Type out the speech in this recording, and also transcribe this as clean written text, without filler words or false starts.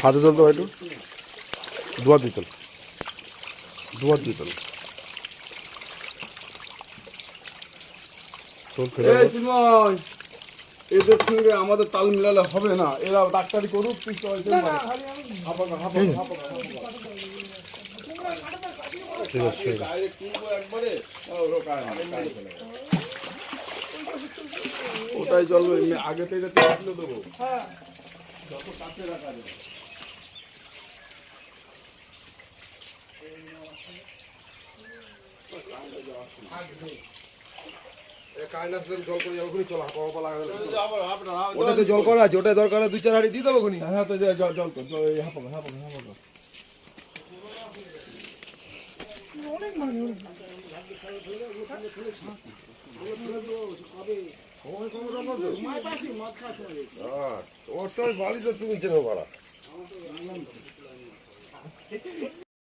হাতে চলতে হয় একটু দুয়ার দিয়ে চল দুয়ার দিয়ে চল এদের সঙ্গে আমাদের তাল মিলালে হবে না, এরা ডাক্তারি করুক ওটাই চলবে। আগে থেকে দেবো যত কাছে রাখা যাবে। ওটাতে জল করা আছে, ওটা দরকার 2-4 হাঁড়ি দিয়ে দেবো। হ্যাঁ তো জল ওর তো বাড়ি তো তুমি চেনো ভাড়া